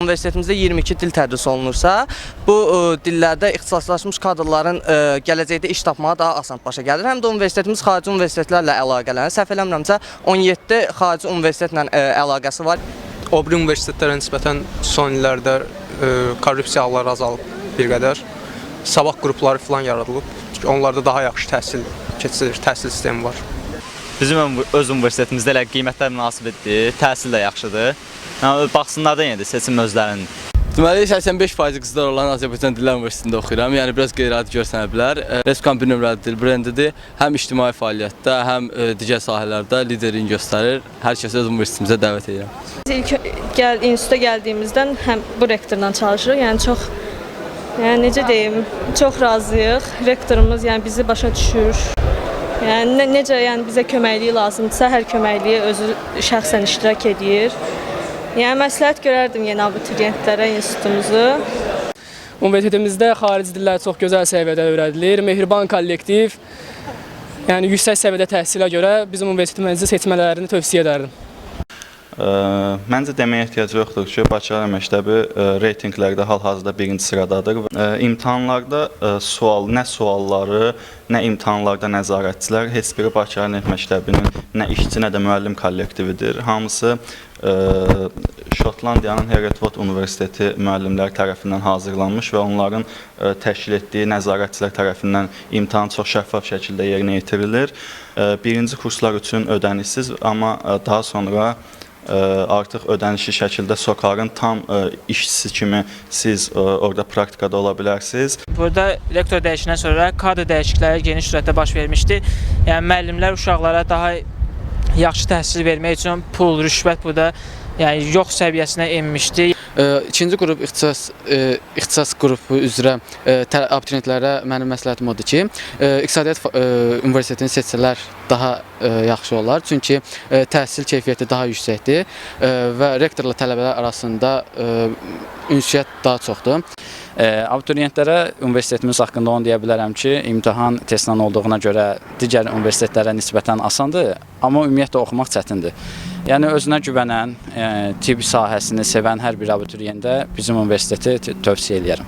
Universitetimizdə 22 dil tədris olunursa, bu dillərdə ixtisaslaşmış kadrların gələcəkdə iş tapmağa daha asan başa gəlir. Həm də universitetimiz xarici universitetlərlə əlaqələnir. Səhv eləmirəmsə 17 xarici universitetlə əlaqəsi var. O biri universitetlərə nisbətən son illərdə korrupsiyalar azalıb bir qədər. Sabah qrupları falan yaradılıb. Çünki onlarda daha yaxşı təhsil keçirir, təhsil sistemi var. Bizim öz universitetimizdə elə qiymətlər münasibətdir, təhsil də yaxşıdır. Baxsınlar da yenə də seçim özlərinin. Deməli 85% qızlar olan Azərbaycan Dillər Universitetində oxuyuram. Yəni biraz qeyri-adi görsənə bilər. Respublikanın bir nömrəli dil brendidir. Həm ictimai fəaliyyətdə, həm digər sahələrdə liderliyi göstərir. Hər kəsi öz universitetimizə dəvət edirəm. İlk instituta gəldiyimizdən həm bu rektorla çalışırıq. Yəni çox necə deyim, çox razıyıq. Rektorumuz yəni bizi başa düşür. Yəni necə bizə köməkliyi lazımdırsa, hər köməkliyi özü şəxsən iştirak edir. Yəni məsləhət görərdim yeni abituriyentlərə institutumuzu. Universitetimizdə xarici dillər çox gözəl səviyyədə öyrədilir. Mehriban kollektiv, yəni yüksək səviyyədə təhsilə görə bizim universitetimizi seçmələrini tövsiyə edərdim. Məncə deməyə ehtiyac yoxdur ki, Bakı Ali Məktəbi reytinqlərdə hal-hazırda birinci sıradadır. İmtahanlarda nə sualları, nə imtahanlarda nəzarətçilər, heç biri Bakı Ali Məktəbinin nə işçi, nə də müəllim kollektividir. Hamısı Şotlandiyanın Hertford Universiteti müəllimləri tərəfindən hazırlanmış və onların təşkil etdiyi nəzarətçilər tərəfindən imtahan çox şəffaf şəkildə yerinə yetirilir. Birinci kurslar üçün ödənişsiz, amma daha sonra artıq ödənişli şəkildə SOCAR-ın tam işçisi kimi siz orada praktikada ola bilərsiniz. Burada rektor dəyişindən sonra kadr dəyişiklikləri geniş sürətdə baş vermişdi. Yəni müəllimlər uşaqlara daha yaxşı təhsil vermək üçün pul, rüşvət burada yox səviyyəsinə enmişdi. İkinci qrup ixtisas qrupu üzrə abituriyentlərə mənim məsləhətim odur ki, İqtisadiyyat Universitetini seçsələr daha yaxşı olar. Çünki təhsil keyfiyyəti daha yüksəkdir və rektorla tələbələr arasında ünsiyyət daha çoxdur. Abituriyentlərə universitetimiz haqqında onu deyə bilərəm ki, imtahan testlə olduğuna görə digər universitetlərə nisbətən asandır, amma ümumiyyətlə oxumaq çətindir. Yəni özünə güvənən, tibb sahəsini sevən hər bir abituriyentə bizim universiteti tövsiyə edirəm.